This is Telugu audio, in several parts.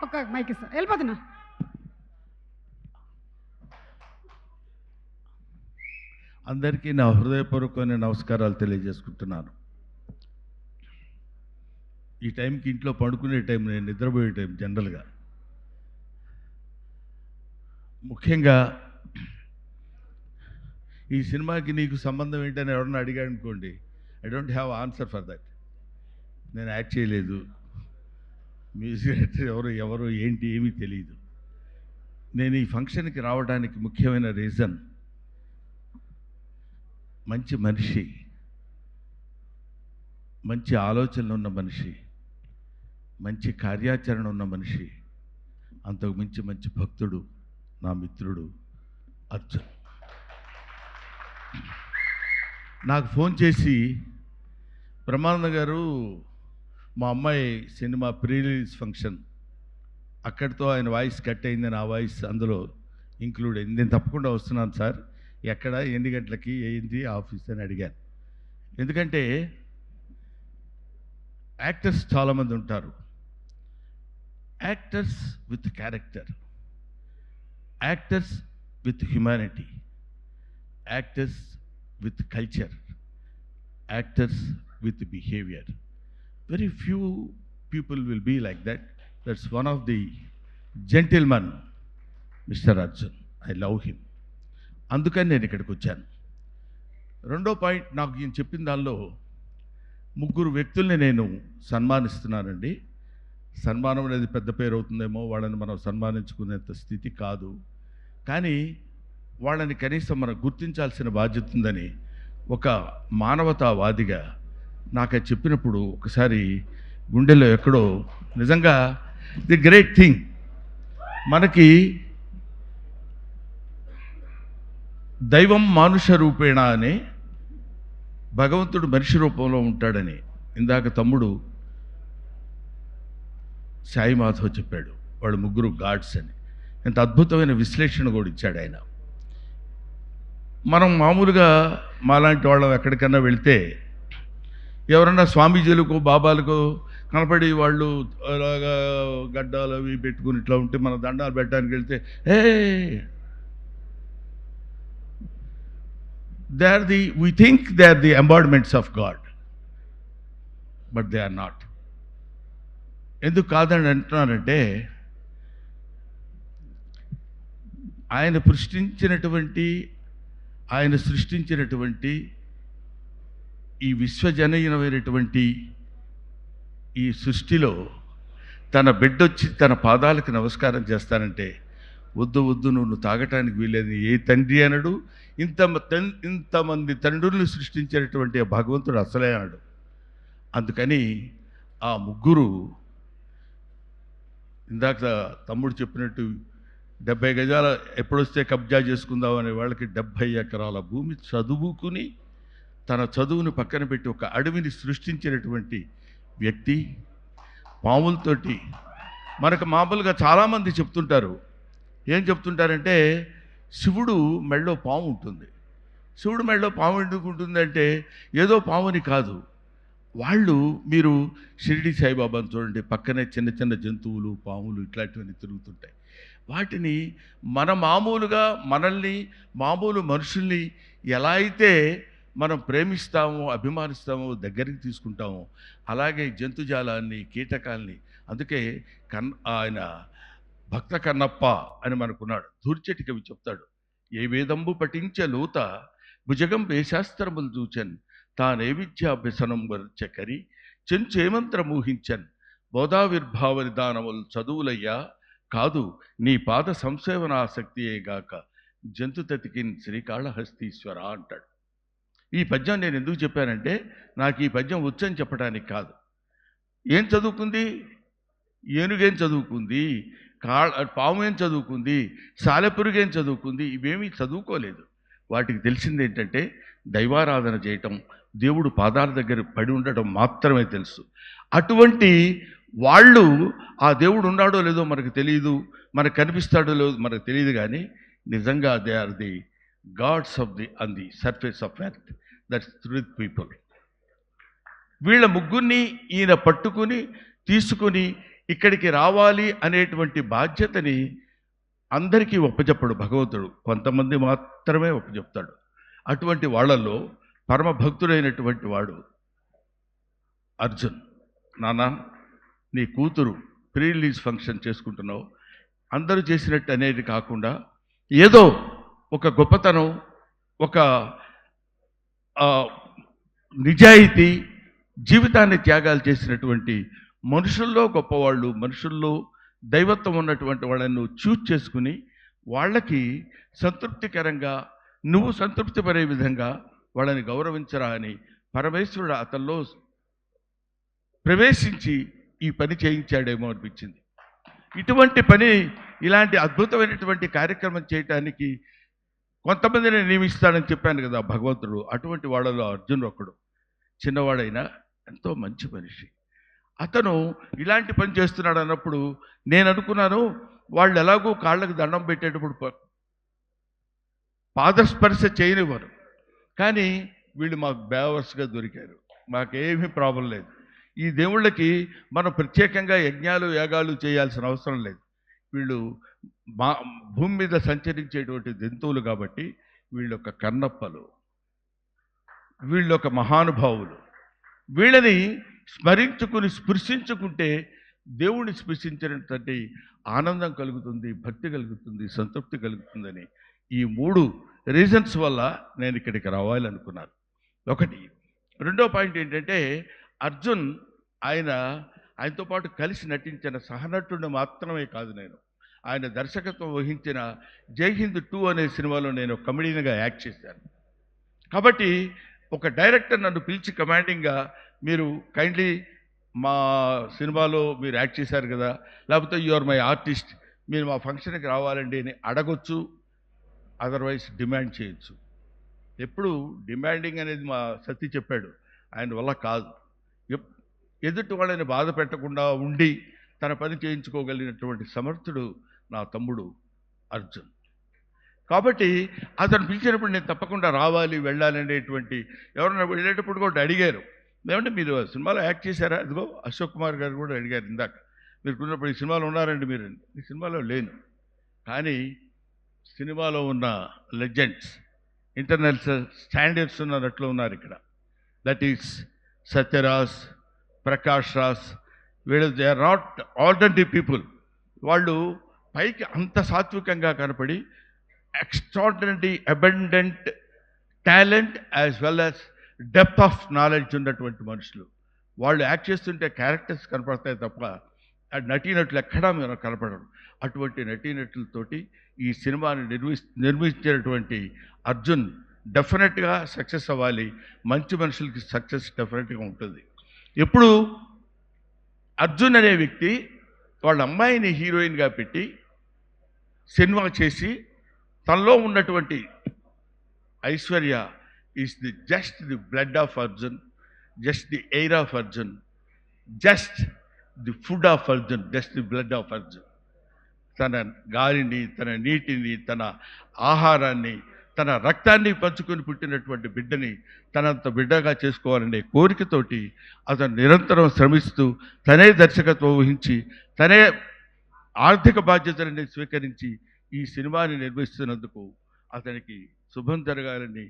ఒక మైక్ ఇస్తా, వెళ్ళిపోతున్నా. అందరికీ నా హృదయపూర్వకమైన నమస్కారాలు తెలియజేసుకుంటున్నాను. ఈ టైంకి ఇంట్లో పడుకునే టైం, నేను నిద్రపోయే టైం జనరల్గా. ముఖ్యంగా ఈ సినిమాకి నీకు సంబంధం ఏంటని ఎవరన్నా అడిగాడు అనుకోండి, I don't have answer for that. నేను యాక్ట్ చేయలేదు, మ్యూజిక్ డైరెక్టర్ ఎవరు ఏంటి ఏమీ తెలియదు. నేను ఈ ఫంక్షన్కి రావడానికి ముఖ్యమైన రీజన్, మంచి మనిషి, మంచి ఆలోచనలు ఉన్న మనిషి, మంచి కార్యాచరణ ఉన్న మనిషి, అంతకు మించి మంచి భక్తుడు నా మిత్రుడు అర్జున్. నాకు ఫోన్ చేసి, బ్రహ్మానంద గారు మా అమ్మాయి సినిమా ప్రీ రిలీజ్ ఫంక్షన్, అక్కడితో ఆయన వాయిస్ కట్ అయిందని ఆ వాయిస్ అందులో ఇంక్లూడ్ అయింది, నేను తప్పకుండా వస్తున్నాను సార్, ఎక్కడ, ఎన్ని గంటలకి, ఏంటి ఆఫీస్ అని అడిగాను. ఎందుకంటే యాక్టర్స్ చాలామంది ఉంటారు, actors with character, actors with humanity, actors with culture, actors with behavior. Very few people will be like that. That's one of the gentleman, Mr. Arjun. I love him. అందుకని నేను ఇక్కడికి వచ్చాను. రెండో పాయింట్, నాకు ఈయన చెప్పిన దానిలో ముగ్గురు వ్యక్తుల్ని నేను సన్మానిస్తున్నానండి. సన్మానం అనేది పెద్ద పేరు అవుతుందేమో, వాళ్ళని మనం సన్మానించుకునేంత స్థితి కాదు, కానీ వాళ్ళని కనీసం మనం గుర్తించాల్సిన బాధ్యత ఉందని ఒక మానవతావాదిగా నాకు అది చెప్పినప్పుడు ఒకసారి గుండెల్లో ఎక్కడో, నిజంగా ది గ్రేట్ థింగ్, మనకి దైవం మానుష రూపేణ అని, భగవంతుడు మనిషి రూపంలో ఉంటాడని ఇందాక తమ్ముడు సాయి మాధవ్ చెప్పాడు. వాళ్ళు ముగ్గురు గాడ్స్ అని. ఎంత అద్భుతమైన విశ్లేషణ కూడా ఇచ్చాడు ఆయన. మనం మామూలుగా మాలాంటి వాళ్ళం ఎక్కడికన్నా వెళ్తే ఎవరన్నా స్వామీజీలకు బాబాలకు కనపడి వాళ్ళు అలాగా గడ్డాలు అవి పెట్టుకుని ఇట్లా ఉంటే మన దండాలు పెట్టడానికి వెళ్తే, we think they are the embodiments of God, but they are not. ఎందుకు కాదని అంటున్నానంటే, ఆయన సృష్టించినటువంటి ఈ విశ్వజనీయమైనటువంటి ఈ సృష్టిలో తన బిడ్డొచ్చి తన పాదాలకు నమస్కారం చేస్తానంటే, వద్దు వద్దు నువ్వు తాగటానికి వీలేదు ఏ తండ్రి అనడు. ఇంతమంది తండ్రుల్ని సృష్టించినటువంటి ఆ భగవంతుడు అసలే అనడు. అందుకని ఆ ముగ్గురు, ఇందాక తమ్ముడు చెప్పినట్టు 70 గజాల ఎప్పుడొస్తే కబ్జా చేసుకుందామనే వాళ్ళకి 70 ఎకరాల భూమి చదువుకుని తన చదువును పక్కన పెట్టి ఒక అడవిని సృష్టించినటువంటి వ్యక్తి. పాములతోటి మనకు మామూలుగా చాలామంది చెప్తుంటారు, ఏం చెప్తుంటారంటే శివుడు మెళ్ళో పాము ఉంటుంది. శివుడు మెళ్ళో పాము ఎందుకు ఉంటుందంటే ఏదో పాముని కాదు, వాళ్ళు మీరు షిరిడి సాయిబాబాను చూడండి, పక్కనే చిన్న చిన్న జంతువులు, పాములు ఇట్లాంటివన్నీ తిరుగుతుంటాయి. వాటిని మనల్ని మామూలు మనుషుల్ని ఎలా అయితే మనం ప్రేమిస్తామో, అభిమానిస్తామో, దగ్గరికి తీసుకుంటామో, అలాగే జంతుజాలాన్ని, కీటకాల్ని. అందుకే ఆయన భక్త కన్నప్ప అని మనకున్నాడు. దూర్చటి కవి చెప్తాడు, ఏ వేదంబు పఠించ లోత భుజగం వేశాస్త్రములు చూచన్ తానే విద్యాభ్యసనం వర్చకరి చెంచేమంత్ర మూహించన్ బోధావిర్భావ నిదానములు చదువులయ్యా కాదు నీ పాద సంసేవనాసక్తియేగాక జంతుతతికిన్ శ్రీకాళహస్తీశ్వర అంటాడు. ఈ పద్యం నేను ఎందుకు చెప్పానంటే, నాకు ఈ పద్యం వచ్చని చెప్పడానికి కాదు. ఏం చదువుకుంది? ఏనుగేం చదువుకుంది, పాము ఏం చదువుకుంది, సాలెపురుగేం చదువుకుంది? ఇవేమీ చదువుకోలేదు. వాటికి తెలిసింది ఏంటంటే దైవారాధన చేయటం, దేవుడు పాదాల దగ్గర పడి ఉండటం మాత్రమే తెలుసు. అటువంటి వాళ్ళు ఆ దేవుడు ఉన్నాడో లేదో మనకు తెలియదు, మనకు కనిపిస్తాడో లేదో మనకు తెలియదు, కానీ నిజంగా they are the gods on the surface of earth. That's truth people. వీళ్ళ ముగ్గురిని ఈయన పట్టుకుని తీసుకుని ఇక్కడికి రావాలి అనేటువంటి బాధ్యతని అందరికీ ఒప్పచెప్పడు భగవంతుడు, కొంతమంది మాత్రమే ఒప్పచెప్తాడు. అటువంటి వాళ్ళల్లో పరమ భక్తుడైనటువంటి వాడు అర్జున్. నాన్న, నీ కూతురు ప్రీ రిలీజ్ ఫంక్షన్ చేసుకుంటున్నావు, అందరూ చేసినట్టు అనేది కాకుండా ఏదో ఒక గొప్పతనం, ఒక నిజాయితీ, జీవితాన్ని త్యాగాలు చేసినటువంటి మనుషుల్లో గొప్పవాళ్ళు, మనుషుల్లో దైవత్వం ఉన్నటువంటి వాళ్ళను చూజ్ చేసుకుని వాళ్ళకి సంతృప్తికరంగా, నువ్వు సంతృప్తి పడే విధంగా వాళ్ళని గౌరవించరా అని పరమేశ్వరుడు అతనిలో ప్రవేశించి ఈ పని చేయించాడేమో అనిపించింది. ఇటువంటి పని, ఇలాంటి అద్భుతమైనటువంటి కార్యక్రమం చేయటానికి కొంతమందిని నియమిస్తాడని చెప్పాను కదా భగవంతుడు. అటువంటి వాళ్ళలో అర్జున్ ఒకడు. చిన్నవాడైనా ఎంతో మంచి మనిషి. అతను ఇలాంటి పని చేస్తున్నాడు అన్నప్పుడు నేను అనుకున్నాను, వాళ్ళు ఎలాగో కాళ్ళకు దండం పెట్టేటప్పుడు పాదస్పర్శ చేయనివ్వరు, కానీ వీళ్ళు మాకు బేవర్స్గా దొరికారు, మాకేమీ ప్రాబ్లం లేదు. ఈ దేవుళ్ళకి మనం ప్రత్యేకంగా యజ్ఞాలు యాగాలు చేయాల్సిన అవసరం లేదు. వీళ్ళు భూమి మీద సంచరించేటువంటి జంతువులు కాబట్టి వీళ్ళొక కన్నప్పలు, వీళ్ళొక మహానుభావులు. వీళ్ళని స్మరించుకుని స్పృశించుకుంటే దేవుడిని స్పృశించినటువంటి ఆనందం కలుగుతుంది, భక్తి కలుగుతుంది, సంతృప్తి కలుగుతుందని ఈ 3 రీజన్స్ వల్ల నేను ఇక్కడికి రావాలనుకున్నాను. ఒకటి. రెండో పాయింట్ ఏంటంటే, అర్జున్ ఆయనతో పాటు కలిసి నటించిన సహనటుడిని మాత్రమే కాదు, ఆయన దర్శకత్వం వహించిన జై హింద్ 2 అనే సినిమాలో నేను కమెడీగా యాక్ట్ చేశాను. కాబట్టి ఒక డైరెక్టర్ నన్ను పిలిచి కమాండింగ్గా, మీరు కైండ్లీ మా సినిమాలో మీరు యాక్ట్ చేశారు కదా, లేకపోతే యు ఆర్ మై ఆర్టిస్ట్, మీరు మా ఫంక్షన్కి రావాలండి అని అడగొచ్చు, అదర్వైజ్ డిమాండ్ చేయొచ్చు. ఎప్పుడు డిమాండింగ్ అనేది మా సతీ చెప్పాడు, ఆయన వల్ల కాదు. ఎదుటి వాళ్ళని బాధ పెట్టకుండా ఉండి తన పని చేయించుకోగలిగినటువంటి సమర్థుడు నా తమ్ముడు అర్జున్. కాబట్టి అతను పిలిచినప్పుడు నేను తప్పకుండా రావాలి, వెళ్ళాలి అనేటువంటి, ఎవరన్నా వెళ్ళేటప్పుడు కూడా అడిగారు, ఏమంటే మీరు సినిమాలో యాక్ట్ చేశారా? అదిగో అశోక్ కుమార్ గారు కూడా అడిగారు ఇందాక, మీరు ఉన్నప్పుడు ఈ సినిమాలో ఉన్నారండి మీరు? ఈ సినిమాలో లేను, కానీ సినిమాలో ఉన్న లెజెండ్స్, ఇంటర్నేషనల్ స్టాండర్డ్స్ ఉన్నట్లు ఉన్నారు ఇక్కడ. దట్ ఈస్ సత్యరాజ్, ప్రకాష్ రాజ్, వీళ్ళు they are not ordinary people. వాళ్ళు పైకి అంత సాత్వికంగా కనపడి extraordinary abundant talent as well as depth of knowledge ఉన్నటువంటి మనుషులు. వాళ్ళు యాక్ట్ చేస్తుంటే క్యారెక్టర్స్ కనపడతాయి తప్ప నటీనటులు ఎక్కడా మనం కనపడరు. అటువంటి నటీనటులతోటి ఈ సినిమాని నిర్మించినటువంటి అర్జున్ డెఫినెట్గా సక్సెస్ అవ్వాలి. మంచి మనుషులకి సక్సెస్ డెఫినెట్గా ఉంటుంది. ఎప్పుడు అర్జున్ అనే వ్యక్తి వాళ్ళ అమ్మాయిని హీరోయిన్గా పెట్టి సినిమా చేసి తనలో ఉన్నటువంటి Aishwarya is just the blood of Arjun, just the air of Arjun, just the food of Arjun, just the blood of Arjun. తన గాలిని, తన నీటిని, తన ఆహారాన్ని, తన రక్తాన్ని పంచుకొని పుట్టినటువంటి బిడ్డని తనంత బిడ్డగా చేసుకోవాలనే కోరికతోటి అతను నిరంతరం శ్రమిస్తూ తనే దర్శకత్వం వహించి తనే ఆర్థిక బాధ్యతలని స్వీకరించి ఈ సినిమాని నిర్మిస్తున్నందుకు అతనికి శుభం జరగాలని,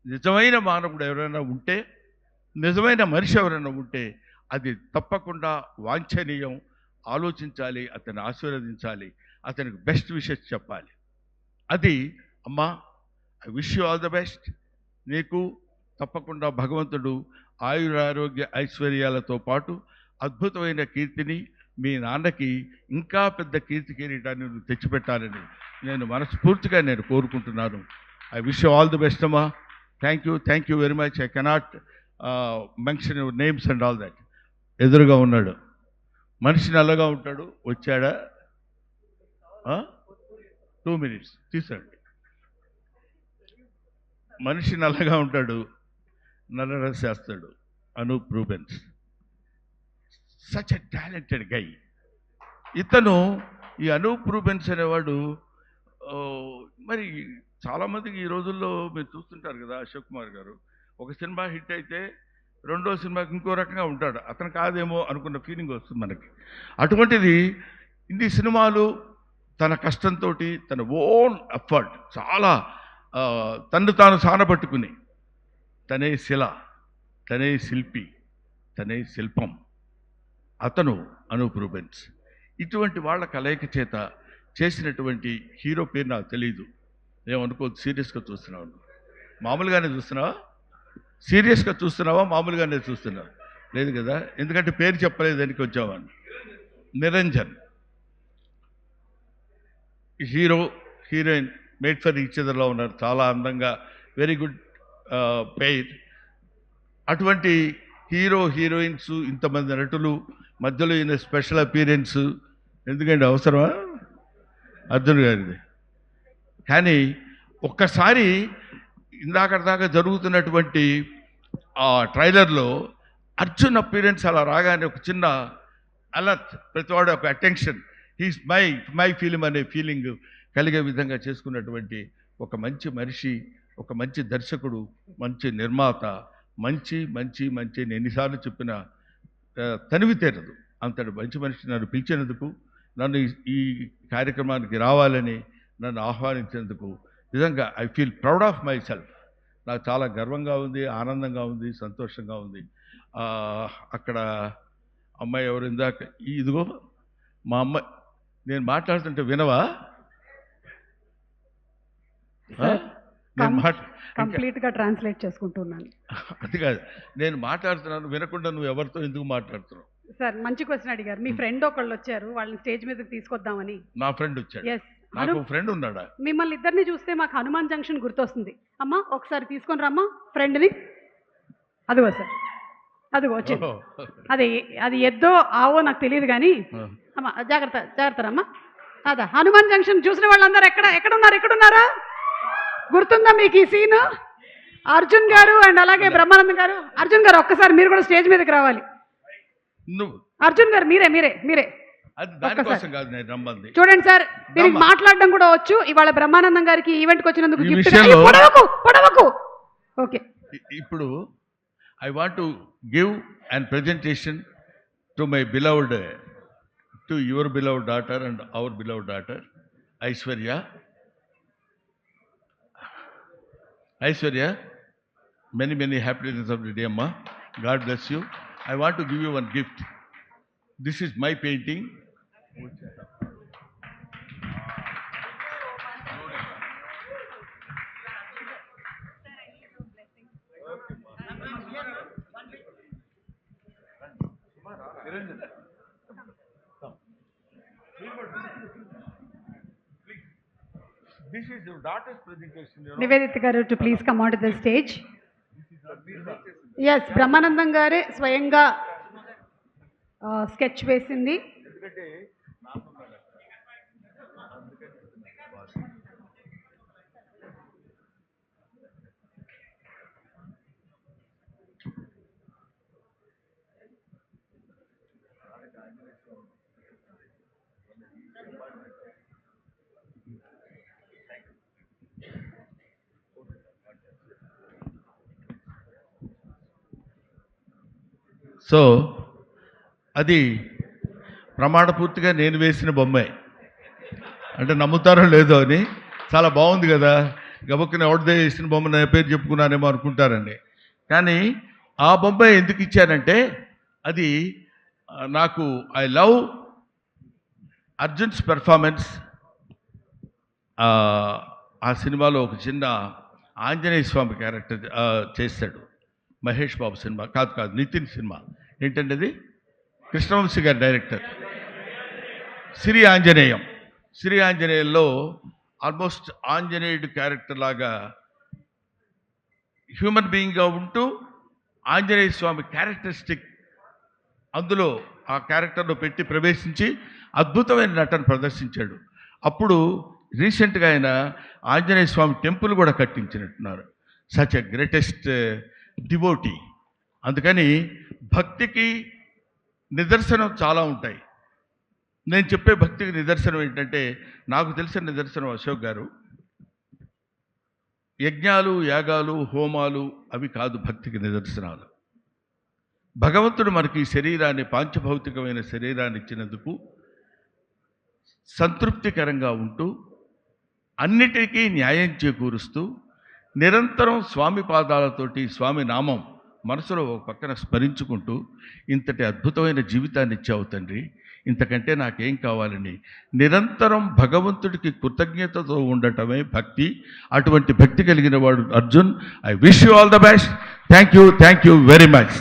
నిజమైన మానవుడు ఎవరైనా ఉంటే, నిజమైన మనిషి ఎవరైనా ఉంటే అది తప్పకుండా వాంఛనీయం, ఆలోచించాలి, అతన్ని ఆశీర్వదించాలి, అతనికి బెస్ట్ విషెస్ చెప్పాలి. అది అమ్మా, I wish you all the best. నీకు తప్పకుండా భగవంతుడు ఆయురారోగ్య ఐశ్వర్యాలతో పాటు అద్భుతమైన కీర్తిని, మీ నాన్నకి ఇంకా పెద్ద కీర్తి కిరీటాన్ని నువ్వు తెచ్చిపెట్టాలని నేను మనస్ఫూర్తిగా కోరుకుంటున్నాను. I wish you all the best అమ్మా. Thank you very much. I cannot mention your names and all that. ఎదురుగా ఉన్నాడు మనిషి, నల్లగా ఉంటాడు, వచ్చాడా? 2 minutes తీసండి. మనిషి నల్లగా ఉంటాడు, నల్ల డ్రెస్ చేస్తాడు. Anoop Rubens, such a talented guy. ఇతను, ఈ అనూప్ రూబెన్స్ అనేవాడు, మరి చాలామందికి ఈ రోజుల్లో మీరు చూస్తుంటారు కదా, అశోక్ కుమార్ గారు ఒక సినిమా హిట్ అయితే రెండో సినిమాకి ఇంకో రకంగా ఉంటాడు. అతను కాదేమో అనుకున్న ఫీలింగ్ వస్తుంది మనకి. అటువంటిది ఇన్ని సినిమాలు తన కష్టంతో, తన ఓన్ ఎఫర్ట్, చాలా తన్ను తాను సానబట్టుకుని, తనే శిల, తనే శిల్పి, తనే శిల్పం, అతను అనూప్ రూబెన్స్. ఇటువంటి వాళ్ళ కలయిక చేత చేసినటువంటి హీరో పేరు నాకు తెలియదు. ఏమనుకోవద్దు, సీరియస్గా చూస్తున్నావు, మామూలుగానే చూస్తున్నావా? సీరియస్గా చూస్తున్నావా, మామూలుగానే చూస్తున్నావా? లేదు కదా, ఎందుకంటే పేరు చెప్పలేదు దానికి వచ్చావని. Niranjan. Hero heroine made for each అదర్లో ఉన్నారు, చాలా అందంగా, వెరీ గుడ్ పెయిర్. అటువంటి హీరో హీరోయిన్స్, ఇంతమంది నటులు మధ్యలో ఈయన స్పెషల్ అపీరెన్స్ ఎందుకంటే అవసరమా అర్జున్ గారిది? కానీ ఒక్కసారి ఇందాక జరుగుతున్నటువంటి ఆ ట్రైలర్లో అర్జున్ అపీరెన్స్ అలా రాగానే ఒక చిన్న అలర్ట్, ప్రతివాడు ఒక అటెన్షన్, హీస్ మై ఫిలిం అనే ఫీలింగ్ కలిగే విధంగా చేసుకున్నటువంటి ఒక మంచి మనిషి, ఒక మంచి దర్శకుడు, మంచి నిర్మాత, మంచి మంచి మంచి ఎన్నిసార్లు చెప్పిన తనివి తీరదు. అంతటి మంచి మనిషి నన్ను పిలిచినందుకు, నన్ను ఈ కార్యక్రమానికి రావాలని నన్ను ఆహ్వానించినందుకు నిజంగా I feel proud of my self. నాకు చాలా గర్వంగా ఉంది, ఆనందంగా ఉంది, సంతోషంగా ఉంది. అక్కడ అమ్మాయి ఎవరు ఇందాక, ఇదిగో మా అమ్మాయి, నేను మాట్లాడుతుంటే వినవా? కంప్లీట్గా ట్రాన్స్లేట్ చేసుకుంటున్నాను. అది కాదు, నేను మాట్లాడుతున్నాను వినకుండా నువ్వు ఎవరితో ఎందుకు మాట్లాడుతున్నావు? సార్ మంచి క్వశ్చన్ అడిగారు. మీ ఫ్రెండ్ ఒకళ్ళు వచ్చారు, వాళ్ళని స్టేజ్ మీదకి తీసుకొద్దామని. నా ఫ్రెండ్ వచ్చాడు? ఎస్. నాకు ఫ్రెండ్ ఉన్నాడా? మిమ్మల్ని ఇద్దరిని చూస్తే మాకు హనుమాన్ జంక్షన్ గుర్తొస్తుంది. అమ్మా ఒకసారి తీసుకొని రమ్మా ఫ్రెండ్ని. అదిగో సార్, అదిగో వచ్చింది. అది ఎద్దో ఆవో నాకు తెలియదు కానీ అమ్మా జాగ్రత్త జాగ్రత్త రమ్మా. అదా హనుమాన్ జంక్షన్ చూసిన వాళ్ళందరూ ఎక్కడున్నారా? గుర్తుందా మీకు ఈ సీన్? అర్జున్ గారు అండ్ అలాగే బ్రహ్మానందం గారు. అర్జున్ గారు ఒక్కసారి మీరు కూడా స్టేజ్ మీదకి రావాలి. అర్జున్ గారు మీరే చూడండి సార్, దీనికి మాట్లాడడం కూడా వచ్చు. ఇవాళ బ్రహ్మానందం గారికి ఈవెంట్కి వచ్చినందుకు పొడవకు. ఓకే, ఇప్పుడు I want to give and presentation to my beloved, to your beloved daughter and hour beloved daughter Aishwarya, many happiness of the day, Amma. God bless you. I want to give you one gift. This is my painting. This is your daughter's presentation. Nivedita garu to please come onto the stage. Yes, Brahmanandam gare స్వయంగా స్కెచ్ వేసింది. సో అది ప్రమాణపూర్తిగా నేను వేసిన బొమ్మే, అంటే నమ్ముతారో లేదో అని. చాలా బాగుంది కదా, గబక్కున ఎవరిదే వేసిన బొమ్మ నా పేరు చెప్పుకున్నానేమో అనుకుంటారండి. కానీ ఆ బొమ్మ ఎందుకు ఇచ్చానంటే, అది నాకు ఐ లవ్ అర్జున్స్ పెర్ఫార్మెన్స్. ఆ సినిమాలో ఒక చిన్న ఆంజనేయ స్వామి క్యారెక్టర్ చేస్తాడు, మహేష్ బాబు సినిమా కాదు నితిన్ సినిమా. ఏంటంటే అది కృష్ణవంశీ గారి డైరెక్టర్. శ్రీ ఆంజనేయంలో ఆల్మోస్ట్ ఆంజనేయుడు క్యారెక్టర్ లాగా హ్యూమన్ బీయింగ్గా ఉంటూ ఆంజనేయ స్వామి క్యారెక్టరిస్టిక్ అందులో ఆ క్యారెక్టర్లో పెట్టి ప్రవేశించి అద్భుతమైన నటన ప్రదర్శించాడు. అప్పుడు రీసెంట్గా ఆయన ఆంజనేయ స్వామి టెంపుల్ కూడా కట్టించినట్టున్నారు. Such a greatest devotee. అందుకని భక్తికి నిదర్శనం చాలా ఉంటాయి. నేను చెప్పే భక్తికి నిదర్శనం ఏంటంటే, నాకు తెలిసిన నిదర్శనం అశోక్ గారు, యజ్ఞాలు యాగాలు హోమాలు అవి కాదు భక్తికి నిదర్శనాలు. భగవంతుడు మనకి ఈ శరీరాన్ని, పాంచభౌతికమైన శరీరాన్ని ఇచ్చినందుకు సంతృప్తికరంగా ఉంటూ అన్నిటికీ న్యాయం చేకూరుస్తూ నిరంతరం స్వామి పాదాలతోటి స్వామి నామం మనసులో ఒక పక్కన స్మరించుకుంటూ ఇంతటి అద్భుతమైన జీవితాన్ని ఇచ్చావు తండ్రి, ఇంతకంటే నాకేం కావాలని నిరంతరం భగవంతుడికి కృతజ్ఞతతో ఉండటమే భక్తి. అటువంటి భక్తి కలిగిన వాడు Arjun. I wish you all the best. Thank you very much.